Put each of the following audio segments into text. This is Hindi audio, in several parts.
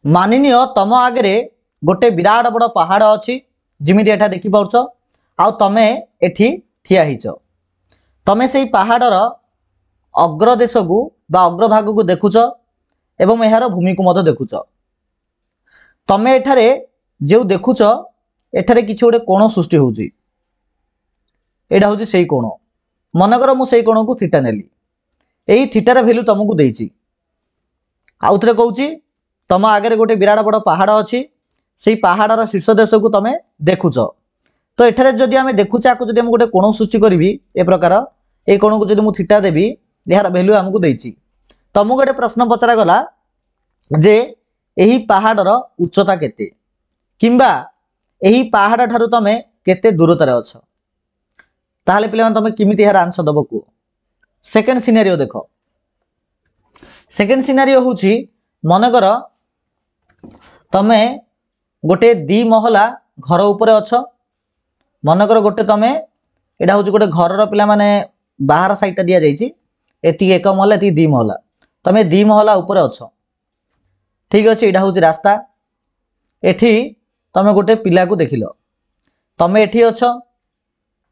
मानिनिय तुम आगे गोटे विराट बड़ पहाड़ अच्छी जमी एटा देखी पार्छ आउ तमे एठी ठिया हिच तमे से पहाड़र अग्रदेश को बा अग्रभाग को देखुच एवं यार भूमि को मत देखुच तमे एठारे जो देखुच एठारे किसी गोटे कोण सृष्टि होउची एटा होउची सेई कोण मनकर मु सेई कोण को थीटा नेली एई थीटार भैल्यू तुमको देइची आउ थरे कहूची तुम आगे गोटे विराट बड़ पहाड़ अच्छी से पहाड़र शीर्ष देश को तुम देखुच तो एठारे जदि आम देखुचे आपको जब गोटे कोण सृष्टि करी ए प्रकार ये कोण को जब मुझे थीटा देवी यार भैल्यू आमको देइची तुमको गोटे प्रश्न पचरा गला जे यही पहाड़र उच्चता केते किंबा यही पहाड़ ठारू तुम केते दूरतार अछ ताहले पिले तुम किमिति यार आंसर दब को सेकेंड सिनेरियो देख सेकेंड सिनेरियो होची मनकर तमे गोटे दी महला घर उपरे अछ मनकर गोटे तमे एटा होची गोटे घर पिला माने बाहर साइडटा दिया जाइची एति एक महला एति दी महला तमे दी महला उपरे अछ ठीक अछि एटा होची रास्ता एठी तमे गोटे पिला को देखिलो तमे एठी अछ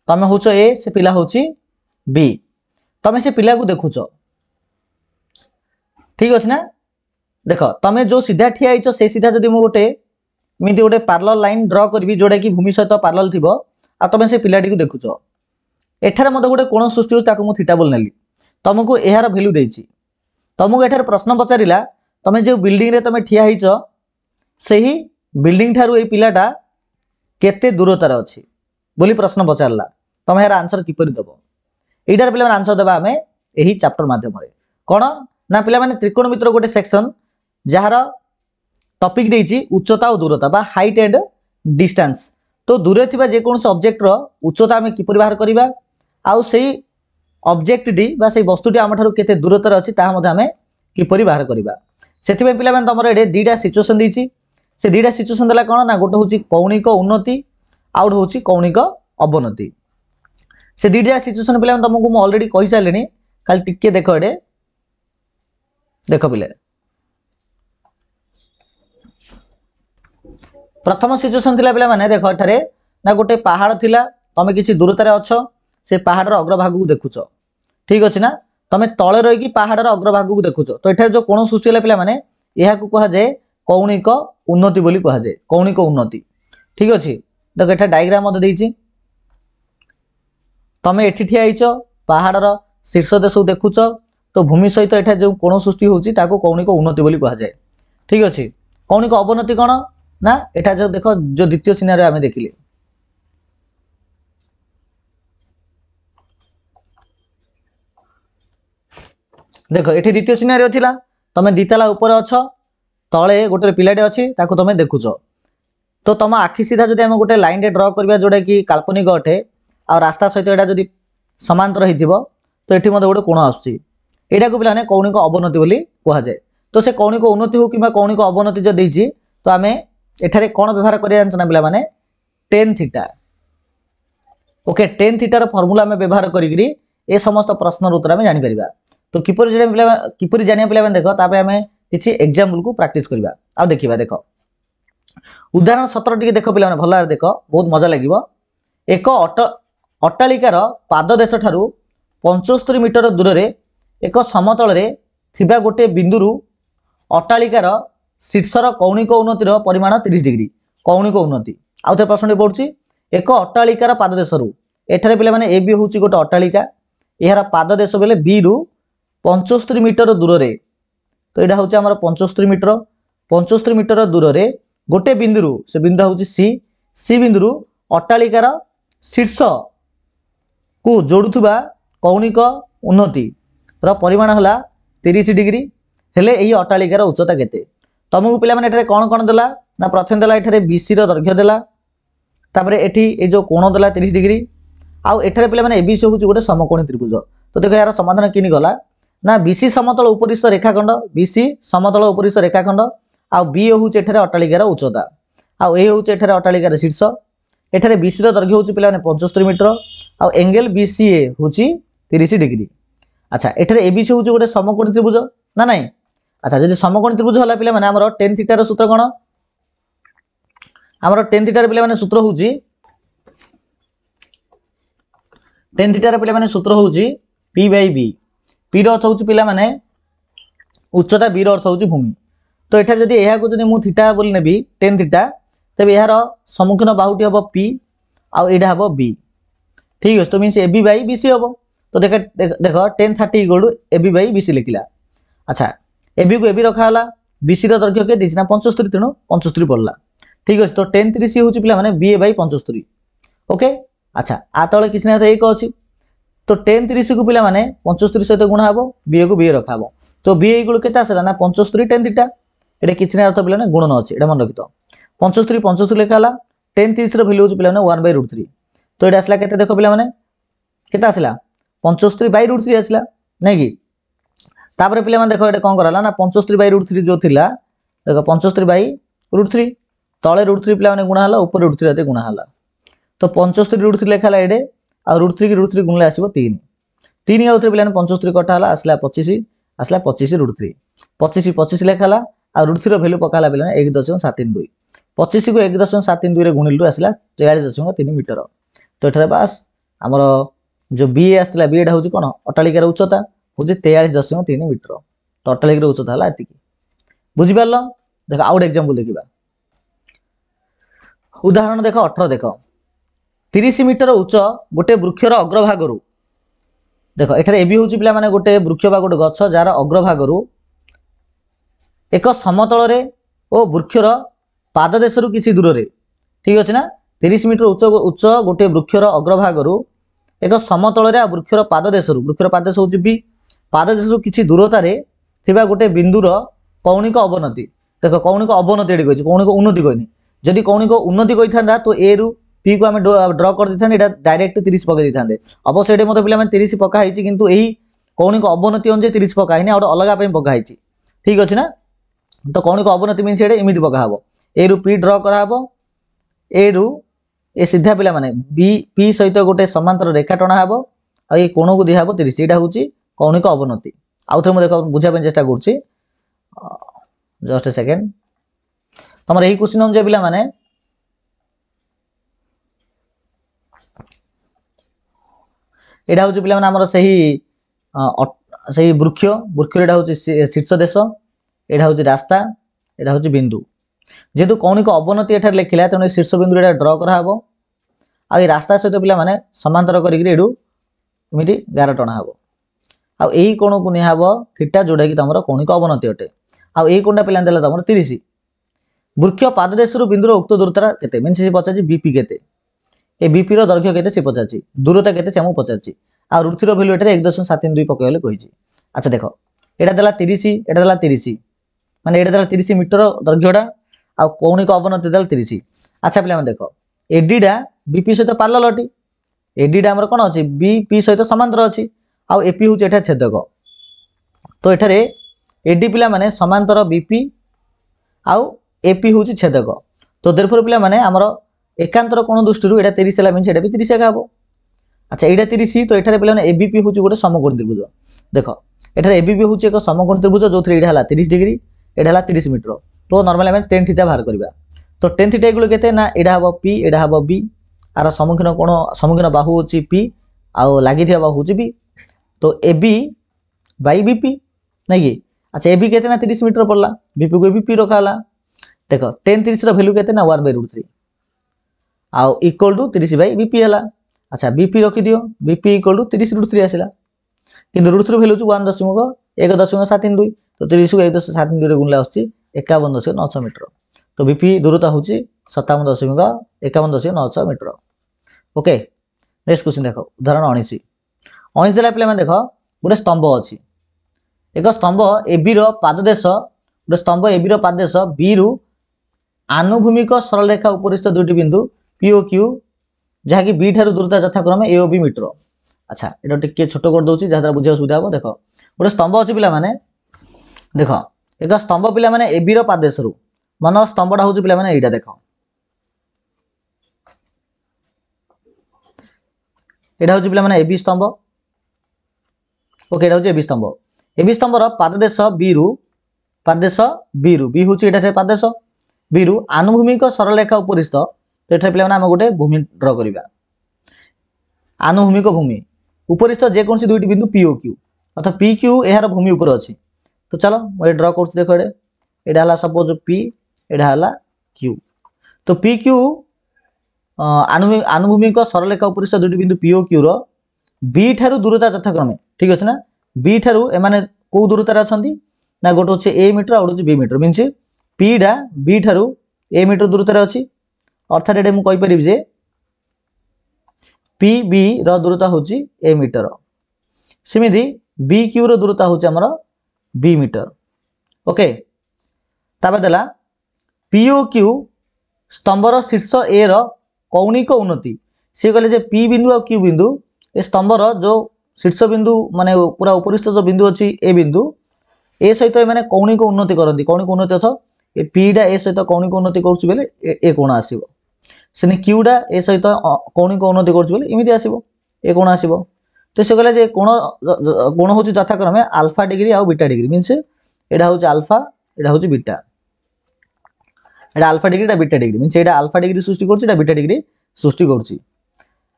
तमे होचो ए से पिला होची बी तमे से पिला को देखुच ठीक अछि ना देख तमे जो सीधा ठिया आइछ से सीधा जदि मु गोटे मिति गोटे पैरेलल लाइन ड्रा करबी जोडा कि भूमि सहित पैरेलल थिबो आ तमे से पिलाटी को देखुच एठारे मते गोटे कोण सृष्टि हो ताको मु थीटा बोल नेली तुमको एहार वैल्यू देइची तुमको एठारे प्रश्न पचारिला तमे जो बिल्डिंग रे तमे ठिया आइछ सेही बिल्डिंग ठारू ए पिलाटा केते दूरतार अछि बोली प्रश्न पचारला तुम यार आंसर किपरि दबो एटार पिला आंसर देबा हमें एही चैप्टर माध्यम रे कोन ना पिला माने त्रिकोणमित्र गोटे सेक्शन जार टॉपिक देइची उच्चता और दूरता बा हाइट एंड डिस्टेंस तो दूरे थिबा जे कोन ऑब्जेक्ट रो उच्चता हमें किपरि बाहर करिबा आउ सेही ऑब्जेक्ट डी बा सेही वस्तुटी हम ठारू केते दूरतार अछि ता हम हमें किपरि बाहर करिबा सेथिबे पिला माने तमरो एडे दीटा सिचुएशन देइची से दीटा सिचुएशन देला कोन ना गोटे होची कौणिक उन्नति आउट होची कौणिक अवनति से दीटा सिचुएशन पिला तुमको मु ऑलरेडी कहि सालेनी खाली टिके देखो एडे देखो पिले प्रथम सिचुएशन थिला पिला माने देखो एठारे ना गोटे पहाड़ थिला तमे किछि दूरतारे अछो से पहाड़र अग्रभाग को देखुचो ठीक अछि ना तमे तळे रही कि पहाड़र अग्रभाग को देखुचो तो एठारे जो कोन सृष्टि होला पिला माने एहा को कहा जाय कौणिक उन्नति बोली कहा जाय कौणिक उन्नति ठीक अछि देखो एठा डायग्राम मते देइची तमे एठी ठिया आइचो पहाड़र शीर्ष देश को देखुचो तो भूमि सहित एठा जो कोण सृष्टि होची ताको कौणिक उन्नति बोली कहा जाय ठीक अछि कौणिक अवनति कोन ना एठा जो देखो जो द्वितीय सिनेरियो आमे देखिले देखो एठी द्वितीय सिनेरियो थिला तमे दिताला ऊपर अछो तळे गोटे पिलाटे अछि ताको तमे देखुचो तो तम आखि सीधा जदि हम गोटे लाइन रे ड्रा करबा जोडा कि काल्पनिक अटे आ रास्ता सहित एटा जदि समांतर हिथिबो तो एठी मते गोटे कोण आसुची एटा को पिलाने कौणिक अवनति बोली कहा जाय तो से कौणिक उन्नति हो किबा कौणिक अवनति जो देइची तो आमे एठारे कोण व्यवहार करिया जानछना पिला माने tan theta okay tan theta रो फार्मूला आमे व्यवहार करिगिरी ए समस्त प्रश्न उत्तर आमे जानि परिबा तो किपरि जानिया पिला माने देखो तापे आमे किछि एग्जांपल को प्रैक्टिस करबा आ देखिबा देखो उदाहरण 17 टिके देखो पिला माने भला देखो बहुत मजा लागिवो एक अट्टालिकार पाददेश ठारू 75 मीटर दूर रे एक समतल रे थिबा गोटे बिंदुरु अट्टालिकार शीर्षर कौणिक उन्नतिर परिमाण 30 डिग्री कौणिक उन्नति आउ थे प्रश्न पड़ुची एक अट्टालिकार पाददेशरु एठारे पिला माने ए बी होची गोटे अट्टालिका एहार पाददेश बेले बी रु 75 मीटर दूर रे तो एटा होची हमर 75 मीटर दूर रे गोटे बिंदुरु से बिंदु होची सी बिंदुरु अट्टालिकार शीर्ष को जोड़ुथुबा कौणिक उन्नति र परिमाण हला 30 डिग्री हेले एही अट्टालिकार उच्चता केते तुमको पिला माने एठारे कोन कोन देला ना प्रथम देला एठारे बीसी रो दैर्घ्य देला तापरे एठी ए जो कोण देला 30 डिग्री आउ एठारे पिला माने एबीसी होची गोटे समकोणी त्रिभुज तो देखो यार समाधान किनि गला ना बीसी समतल उपरिस्थ रेखाखंड बीसी समतल उपरिस्थ रेखाखंड आ बी होची एठारे अट्टालिकार उच्चता आ ए होची एठारे अट्टालिकार शीर्ष एठारे बीसी रो दैर्घ्य होची पिला माने 75 मीटर आ एंगल बीसीए होची 30 डिग्री अच्छा एठारे एबीसी होची गोटे समकोणी त्रिभुज ना नाही अच्छा जदि समकोणी त्रिभुज होला पिला माने हमर tan थीटा रो सूत्र कोन हमर tan थीटा रो पिला माने सूत्र होउची tan थीटा रो पिला माने सूत्र होउची p/b p रो अर्थ होउची पिला माने उच्चता b रो अर्थ होउची भूमि तो एठा जदि एहा को जदि मु थीटा बोल नेबी tan थीटा तबे एहार सम्मुखीन बाहुटी हबो p आ एडा हबो b ठीक है तो मींस ab बाय bc हबो तो देखो tan 30 equal to ab by bc लिखिला अच्छा ab को ab रखा हला bc रो दैर्घ्य के दिसना 75 तेणु 75 पड़ला ठीक है तो tan 30 होउची पिला माने ba बाय 75 ओके अच्छा आ तळे किछ ना तो एक अछि तो tan 30 को पिला माने 75 सहित गुणा हबो ba को ba रखा हबो तो ba इक्वल केता आसला ना 75 tan थीटा एटा किछ ना अर्थ पिला ना गुणन अछि एटा मन रखितो 75 75 लिखा हला tan 30 रो वैल्यू होउची पिला माने 1/√3 तो एटा आसला केते देखो पिला माने केता आसला 75/√3 आसला नै कि तापर पिला माने देखो एटा कोन करला ना 75/√3 जो थिला देखो 75/√3 तळे √3 पिला माने गुणा हला ऊपर √3 आते गुणा हला तो 75/√3 लिखा हला एडे आ √3 की √3 गुणले आसीबो 3 3 आउथरे पिला माने 75 कटा हला आसला 25 आसला 25/√3 25 25 लिखा हला आ √3 रो वैल्यू पकाला पिला 1.732 25 को 1.732 रे गुणिलु आसला 43.3 मीटर तो एठरे बास हमर जो बी आसला बी एटा होची कोन अट्टालिकार उच्चता होची 43.3 मीटर तो अट्टालिकार उच्चता हला एति बुझि परलो देखो आउट एग्जांपल देखिबा उदाहरण देखो 18 देखो 30 मीटर उच्च गोटे वृक्षर अग्रभागरु देखो एठारे एबी होची पिला माने गोटे वृक्ष बा गोटे गछ जार अग्रभागरु एक समतल रे ओ वृक्षर पाददेशरु किछि दूर रे ठीक अछि ना 30 मीटर उच्च गोटे वृक्षर अग्रभागरु एक समतल रे वृक्षर पाददेश होची बी पाददेशरु किछि दूरता रे थिबा गोटे बिंदुर कौणिक अवनति देखो कौणिक अवनति एडी कहछि कौणिक उन्नति कहनि जदि कौणिक उन्नति कहिथांदा तो ए रु पी को हम ड्रॉ कर दिथांदे एटा डायरेक्ट 30 पका दिथांदे अवश्य एडे मते पिला माने 30 पका हैछि किंतु एही कौणिक अवनति अनुजे 30 पका हैनि और अलगा पे पका हैछि ठीक अछि ना तो कौणिक अवनति मींस एडे इमिति पका हबो ए रु पी ड्रॉ करा हबो ए रु ए सीधा पिला माने बी पी सहित गोटे समांतर रेखा टणा हबो आ ए कोण को दिया हबो 30 एटा होछि कौणिक अवनति आउथरे म देखो बुझा पे चेष्टा करछि जस्ट अ सेकंड तमर एही क्वेश्चन हम जे पिला माने एटा होछि पिला माने हमर सही वृक्ष एटा होछि शीर्ष देश एटा होछि रास्ता एटा होछि बिंदु जेतु कौणिक अवनति एठार लिखिला तने शीर्ष बिंदु एटा ड्रॉ करा हबो आ ए रास्ता सहित पिला माने समांतर करिक एडू इमिति गार टणा हबो आ एही कोण को निया हबो थीटा जोडा कि तमरो कौणिक अवनति अटे आ एही कोणटा पिला देला तमरो 30 वृक्ष पाददेशरु बिंदुर उक्त दूरता केते मींस से पचाची बीपी केते ए बीपी रो दैर्घ्य केते से पचाची दूरता केते से हम पचाची आ √3 रो वैल्यू एटारे 1.732 पकायले कहिची अच्छा देखो एटा देला 30 एटा देला 30 माने एटा देला 30 मीटर दैर्घ्यडा आ कौणिक अवनति देला 30 अच्छा पिला माने देखो एडीडा बीपी सहित पैरेलल अटी एडीडा हमर कोन अछि बीपी सहित समांतर अछि आ एपी होचे एटा छेदक तो एठारे एडी पिला माने समांतर बीपी आ एपी होची छेदक तो देरफोर पिला माने हमर एकांतर कोण दृष्टि एटा 30 हला मींस एटा भी 30 का हबो अच्छा एटा 30 तो एठारे पिला माने एबीपी होची गोटे समकोण त्रिभुज देखो एठारे एबीपी होची एक समकोण त्रिभुज जो थ्री एटा हला 30 डिग्री एटा हला 30 मीटर तो नॉर्मली हम tan थीटा बाहर करबा तो tan थीटा इक्वल केते ना एटा हबो p एटा हबो b आर सम्मुखीन बाहु होची p आ लागि थिया बाहु होची b तो ab बाय bp नै कि अच्छा ab केते ना 30 मीटर पड़ला bp को bp रखाला देखो tan 30 रो वैल्यू केते ना 1/√3 आ इक्वल टू 30 बाय bp हला अच्छा bp रखि दियो bp इक्वल टू 30/3 आसिला किंतु √3 वैल्यू 1.732 तो 30 को 1.732 रे गुणला आछि 51.96 मीटर तो bp दूरता होची 57.51.96 मीटर ओके नेक्स्ट क्वेश्चन देखो उदाहरण 19 19 देला पिला माने देखो गोटे स्तंभ अछि एक स्तंभ AB रो पाददेश गोटे स्तंभ AB रो पाददेश B रु आनुभूमिक सरल रेखा उपरिस्थ दुटी बिंदु P O Q जहा कि B ठारू दूरता यथाक्रमे A O B मीटर अच्छा एटा टिके छोटो कर दोची जहा बुझा सुविधा हो देखो गोटे स्तंभ अछि पिला माने देखो एक स्तंभ पिला माने AB रो पाददेश रु मन स्तंभटा होची पिला माने एटा देखो एटा होची पिला माने AB स्तंभ ओके एटा होची AB स्तंभ रो पाददेश B रु पादेश बी रु बी हूँ ये पादेश बी रु आनुभूमिक सरल रेखा उपरिस्थ तो ये पे आम गोटे भूमि ड्र करवा आनुभूमिक भूमि उपरिस्थ जेकोसी दुईटी बिंदु पी ओ क्यू अर्थात पी क्यू यार भूमि उपर अच्छी तो चलो मुझे ड्र कर देख ये सपोज पी यहाँ क्यू तो पी क्यू आनुभूमिक सरल रेखा उपरिस्थ दुईटी बिंदु P O Q rho B ठारू दूरता यथाक्रमे ठीक अच्छे ना बी ठारू एमाने कौ दूरतार अच्छा ना गोटे हूँ ए मीटर आ गोटे बी मीटर मीनस पीटा बी ठारू ए मीटर दूरतार अच्छी अर्थात ये मुझे जे पी बी रो दूरता हूँ ए मीटर सेमती बी क्यू रो दूरता हूँ आमर बी मीटर ओके तापर देला पीओ क्यू स्तंभर शीर्ष ए रो कौणिक उन्नति सी कहले जे पी बिंदु और क्यू बिंदु ए स्तंभर जो शीर्ष बिंदु माने पूरा उपरिस्थ जो बिंदु अच्छी ए बिंदु ए सहित मैंने कौणिक उन्नति करती कौणिक उन्नति अर्थ ए पीटा ए सहित कौणिक उन्नति करें ए कोण आसो से क्यूटा ए सहित कौणिक उन्नति करमती आसो ए कोण आसो तो से कहले कोण कोण हूँ यथाक्रमे आल्फा डिग्री आउ बीटा डिग्री मीनस यहाँ हूँ आल्फा यहाँ हूँ बीटा एटा आल्फा डिग्री एटा बीटा डिग्री मीनस एटा आल्फा डिग्री सृष्टि करुच्ची बीटा डिग्री सृष्टि करुच्ची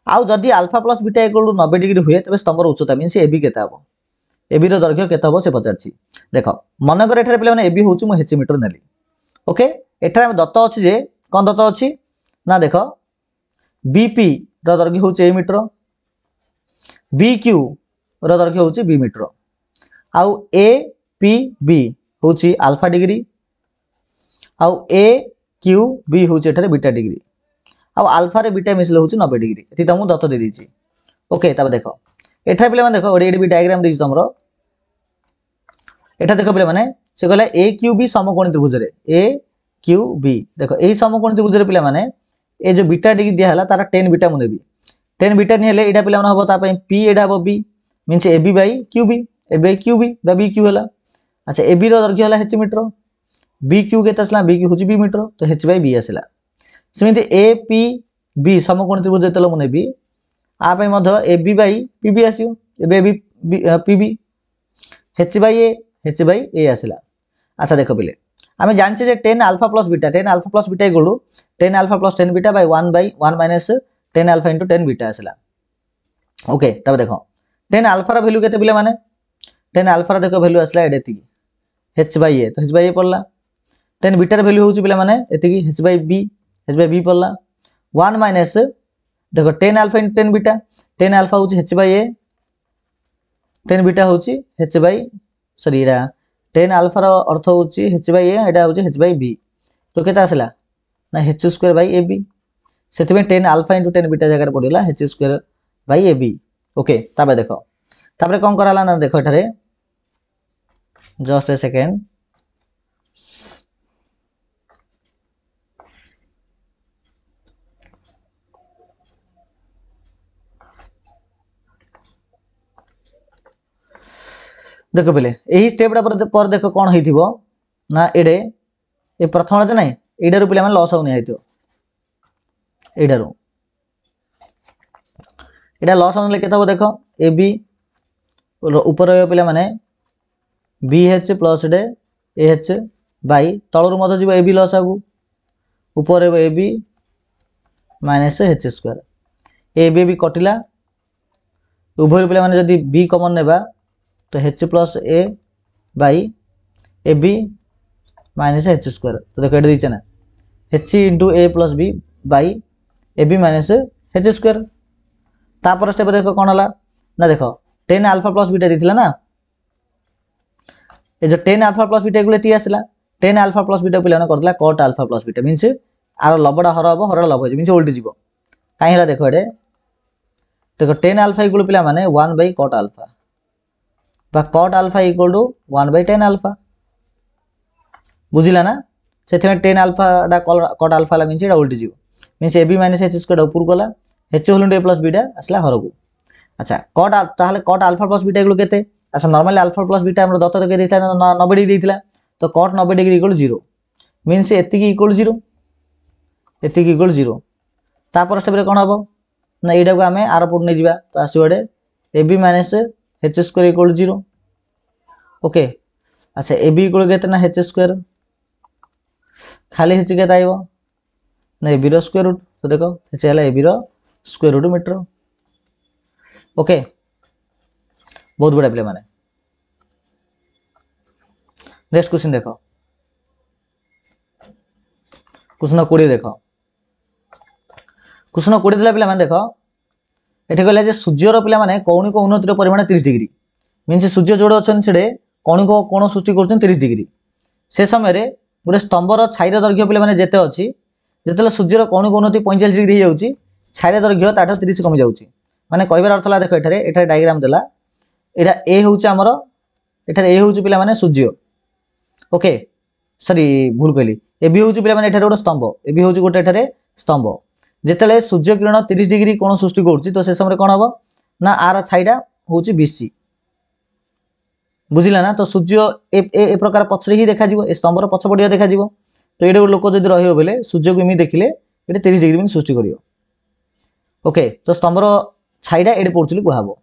आउ जदि alpha plus beta equal to 90 degree हुए तेज स्तंभर उच्चता मीनस एबी केते हम एबी रो दैर्घ्य केते हम से पचार देख मनकर एठारे पे एबी हूँ मुझे हेच मीटर नेली ओके एठारे दत्त अच्छी जे कौन दत्त अच्छी ना देख बीपी रो दैर्घ्य हूँ ए मीटर बी क्यू रो दैर्घ्य हूँ बी मीटर आउ ए पी बी हूँ आल्फा डिग्री आउ ए क्यू बी हूँ एठारे बीटा डिग्री आउ आल्फा रे बीटा मिसले हूँ 90 डिग्री ये तुमको दत्त दे दीजिए ओके तब देख एठा पे देख ये भी डायग्राम देखिए तुम एठा देख पे से कहला ए क्यू बी समकोणी त्रिभुज ए क्यू बी देख यही समकोणी त्रिभुज पे मैंने ये जो बीटा डिग्री दिया तार 10 बीटा मुझे 10 बीटा नहीं ये पे हम पी एटा हम B minus A B by Q B A Q B B Q है अच्छा ए बी दैर्घ्य है हेच मीटर बी क्यू के बी क्यू हूँ बी मीटर तो हेच बै बी आसला सेमती ए पी बी समकोणी त्रिभुज जो मुझे नेबी आप A B by P B आसो P B H by A आसला अच्छा देख पे आम जाने 10 alpha plus beta equal 10 alpha plus 10 beta by 1 minus 10 alpha into 10 beta आसला ओके तब देख 10 आल्फार भैल्यू के पे मैंने 10 आल्फार देख भैल्यू आसला एटी हेच बै ए तो हेच बै ए पड़ला 10 बीटार भैल्यू हूँ पे मैंने एति हेच बै बी पड़ला 1 माइनस देख 10 आल्फा इंटू 10 बीटा 10 आल्फा हूँ हेच बै ए 10 बीटा हूँ हेच बै सॉरी 10 आल्फार अर्थ हूँ हेच बै ए यहाँ हूँ हेच बै बी तो केते आसला ना हेच स्क्वायर बै ए बी से 10 आल्फा इंटू 10 बीटा जगह पड़ेगा H square by A B okay तापर देख तापर कौन कराला ना देख एठारे जस्ट ए सेकेंड देख पे यही स्टेपटा पर देख कौन हो ना एडे ये प्रथम जो ना यू पे लस हो यू यहाँ लस होने के देख ए बी ऊपर पे मैंने बी एच प्लस डे ए एच बै तलू मत जी ए बी लस आगू ऊपर A B minus H square A B कटिला उभय पे मैंने जब बी कमन नेबा तो H plus A by A B minus H square तो देख ये दीचे ना H into A plus B by A B minus H square तापर स्टेप देख कौन है ना देख 10 आल्फा प्लस बीटा देती ना ये जो 10 आल्फा प्लस बीटा ये आसला 10 आल्फा प्लस बीटा पे करला cot alpha plus beta minus आर लबड़ा हर हम हर लब हो मीनस उल्टी जीव कहीं देख ये देख 10 आल्फा इक्वल पे मैंने 1 बै cot alpha cot alpha equal to 1 बै 10 आल्फा बुझिला ना से 10 आल्फा कट आल्फा मीनस ये उल्टी जीव minus A B minus H square ऊपर गला H whole A plus beta आसला हर को अच्छा कट ताहले cut alpha plus beta equal केते अच्छा नॉर्मली आल्फा प्लस बीटा हम दत्त के देता 90 डिग्री देता तो कट 90 डिग्री इक्वल 0 मीनस एति इक्वल 0 एति इक्वल 0 तापर स्टेप रे कोन हबो ना एटा को हमें आर पट नै जिबा तो आसीबडे A B minus H square equal 0 okay अच्छा ए बी इक्वल केते ना एच स्क्वायर खाली एच केते आइबो ना ए बी रो स्क्वायर रूट तो देखो एच हैला ए बी रो स्क्वायर रूट मीटर ओके बहुत बड़ा पिले माने नेक्स्ट क्वेश्चन देखो क्वेश्चन 20 देखो क्वेश्चन 20 देला पिला माने देखो एठी कहला जे सूर्यर पिला माने कौणिक उन्नतिर परिमाण 30 डिग्री मीन्स सूर्य जोड़ अछन छडे कौणिक कोण सृष्टि करछन 30 डिग्री से समय रे गोटे स्तंभर छाईर दैर्घ्य पिला माने जेते अछि जेतेले सूर्यर कौणिक उन्नति 45 डिग्री हे जाउची छाईर दैर्घ्य ताठ 30 कमी जाउची माने कहबार अर्थ ला देखो एठारे डायग्राम देला एटा ए होउची हमर एठारे ए होउची पिला माने सूर्य ओके सॉरी भूल कहली ए बी होउची पिला माने एठारे गोटे स्तंभ ए बी होउची गोटे एठारे स्तंभ जेतेले सूर्य किरण 30 डिग्री कोण सृष्टि करछि तो से समय कोन हबो ना आर छाईडा होउची बीसी बुझिला ना तो सूर्य ए प्रकार पछरे ही देखा जिवो ए स्तंभर पछ पडिया देखा जिवो तो एडे लोक जदि रहियो बेले सूर्य को इमी देखिले एडे 30 डिग्री में सृष्टि करियो ओके तो स्तंभर छाईडा एडे पडुचली कुहाबो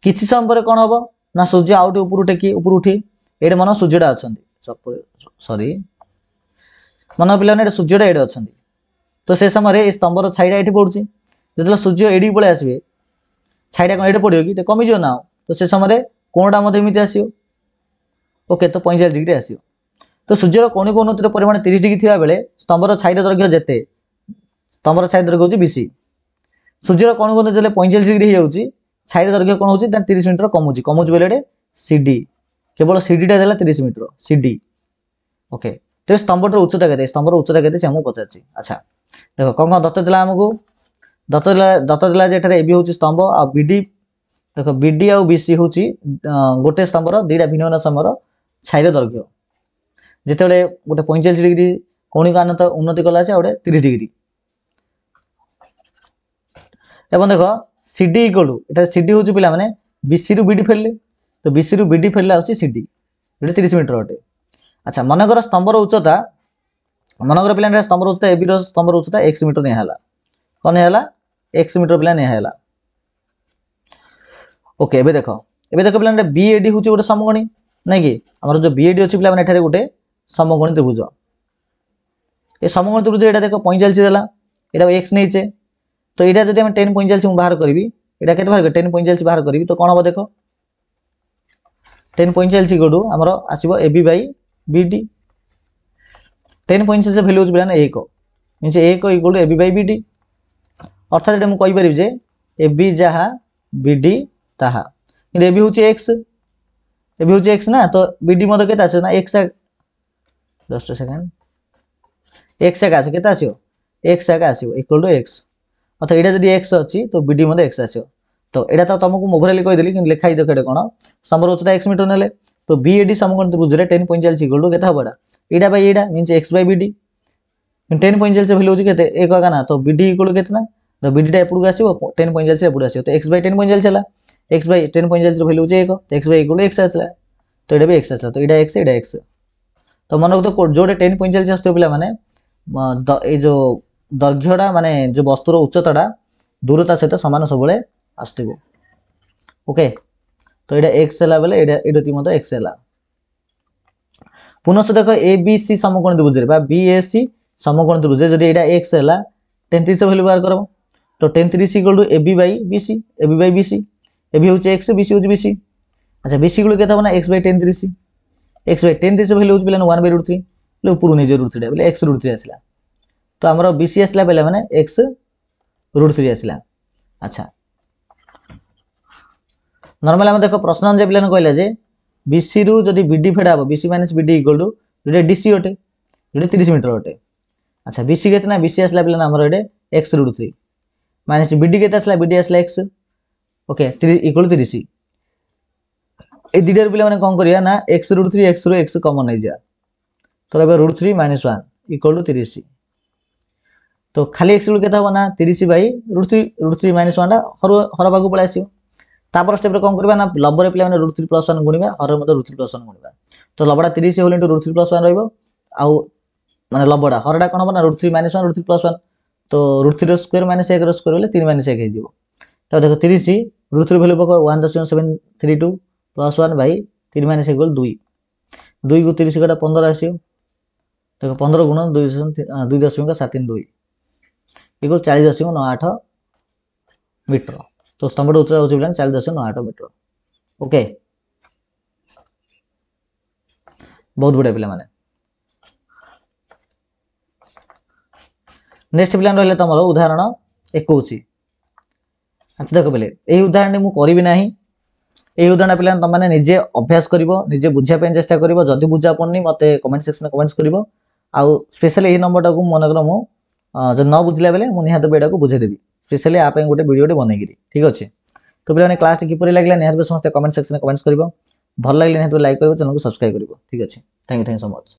किछि समय पर कोन हबो ना सूर्य आउट ऊपर टेकी ऊपर उठी एडे मन सूर्यडा अछंती सॉरी मन पिला ने सूर्यडा एडे अछंती तो से समय रे स्तंभर छाईडा एठी पडुची जतले सूर्य एडी पळे आसीबे छाईडा कोन एडे पडियो कि कमी जो ना तो से समय रे कोणडा मध्ये एमिति आसीयो ओके तो 45 डिग्री आसीयो तो सूर्यर कौणिक उन्नतिर परिमाण 30 डिग्री थिबा बेले स्तंभर छाईर दैर्घ्य जेते स्तंभर छाईर दैर्घ्य होची बीसी सूर्यर कौणिक उन्नति जले 45 डिग्री हे जाउची छाईर दैर्घ्य कोन होची 30 मीटर कमुची बेले सीडी केवल सीडी टा देला 30 मीटर सीडी ओके तो स्तंभर उच्चता केते स्तंभर उच्चता केते से हमु पचारची अच्छा देखो कोन दत्त दिला हमकु दत्त दिला जे एठारे एबी होची स्तंभ आ बीडी देखो बीडी आ बीसी होची गोटे स्तंभर दुईटा भिन्न भिन्न समर छाईर दैर्घ्य जेतेबेले गोटे 45 डिग्री कौणिक उन्नति कला से गोटे 30 डिग्री एवं देखो सीडी इक्वल एटा सीडी होची पिला माने बीसी रु बीडी फेरले तो बीसी रु बीडी फेरला होची सीडी जोटे 30 मीटर अटे अच्छा मनकर स्तंभर उच्चता मनकर पिला स्तंभर उच्चता एबी रो स्तंभर उच्चता x मीटर ने हला कोन हला x मीटर पिला ने हला ओके एबे देखो पिला बीएडी होची गोटे समकोणी नै कि हमर जो बीएडी अछि पिला माने एठारे गोटे समकोणी त्रिभुज ए समकोणी त्रिभुज एटा देखो 45 देला एटा x नैचे तो एटा जदि हम 10 45 मु बाहर करबी एटा केते बाहर 10 45 बाहर करबी तो कोन हो देखो 10 45 गडू हमर आसीबो एबी बाय बीडी 10 45 से वैल्यू पिला ना 1 means 1 equal AB by BD अर्थात एटा मु कहि परिबी जे एबी जहा बीडी ताहा कि एबी होची x ना तो बीडी मते केता आसे ना x जस्ट सेकंड x का आसे केता आसियो x का आसियो इक्वल टू x अथवा एटा जदी x अछि तो बीडी मते x आसियो तो एटा तो तुमको ओवरऑल कहि देली कि लिखाई दो केडे कोन समर उच्चता x मीटर नेले तो बीएडी समकोण त्रिभुज रे 10 45 equal to केता हबडा Etah bye Etah means x bye BD 10 45 से वैल्यू होची केते 1 का ना तो बीडी इक्वल टू केतना तो बीडी टा एपुड आसियो 10 45 से एपुड आसियो तो x बाय 10 45 हला x बाय 10 45 रो वैल्यू होची 1 तो x by equal to x आसला तो एटा भी x आसला तो एटा x तो मन तो जोटे 10 45 आसतो पिला माने ए जो दैर्घ्यटा माने जो वस्तुर उच्चताटा दूरता सहित समान सबले आस्तिबो ओके तो एटा x हला बेले एडोती मतो x हला पुनः देखो एबीसी समकोण त्रिभुज रे बा बीएसी समकोण त्रिभुज जदी एटा x हला 10 30 वैल्यू बाहर करबो तो 10 30 equal to AB by BC AB होची x बीसी होची बीसी अच्छा बीसी गुलो केता बना x by 10 30 x by 10 30 value होची बेला 1 बाय √3 ले ऊपर नहीं जे √3 बेले x √3 आसला तो हमरो बीसी आसला बेला माने x √3 आसला अच्छा नॉर्मल हम देखो प्रश्न जे पिलान कहला जे बीसी रु जदी बीडी फेडाबो BC minus BD equal to जोटे डीसी ओटे जोटे 30 मीटर ओटे अच्छा बीसी केतना बीसी आसला पिलान हमरो एडे x √3 माइनस बीडी केता आसला बीडी आसला x ओके 3 इक्वल टू 30 ए दिडर पिला माने कोन करिया ना x √3 x रो x कॉमन नै जा तो एबे √3 - 1 इक्वल टू 30 तो खाली x केता हो ना 30 बाय √3 - 1 हर बागु पळे आसीयो तापर स्टेप रे कोन करबा ना लबर पिला माने √3 + 1 गुणिबा हर मते √3 + 1 गुणिबा तो लबडा 30 होल * √3 + 1 रहइबो आउ माने लबडा हरडा कोन हो ना √3 - 1 √3 + 1 तो √3 रो स्क्वायर - 1 रो स्क्वायर होले 3 - 1 हे जिवो तो देखो 30 √3 वैल्यू पको 1.732 + 1 बाय 3 - 1 = 2 2 को 30 कटा 15 आसियो देखो 15 गुण 2.732 इक्वल 40.98 मीटर। तो स्तंभ उच्चता होची 40.98 मीटर। ओके बहुत बढ़िया पिला माने। नेक्स्ट पिला रहले तमरो उदाहरण 21। अच्छा देखो पिले एही उदाहरण मु करबी नाही। एही उदाहरण पिला तुम माने निजे अभ्यास करिवो निजे बुझिया पे चेष्टा करिवो। जदि बुझा पड़नी मते कमेंट सेक्शन में कमेंट्स करिवो। आ स्पेशली एही नंबर टाको मन कर मु जब न बुझिला बेले मु निहात बेडा को बुझे देबी स्पेशली आ पे गोटे वीडियो बनै गिरी ठीक अछि। तो पिला क्लास किपरि लागला निहात समस्त कमेंट सेक्शन में कमेंट्स करिवो। भल लागले निहात लाइक करिवो चैनल को सब्सक्राइब करिवो ठीक अछि। Thank you so much.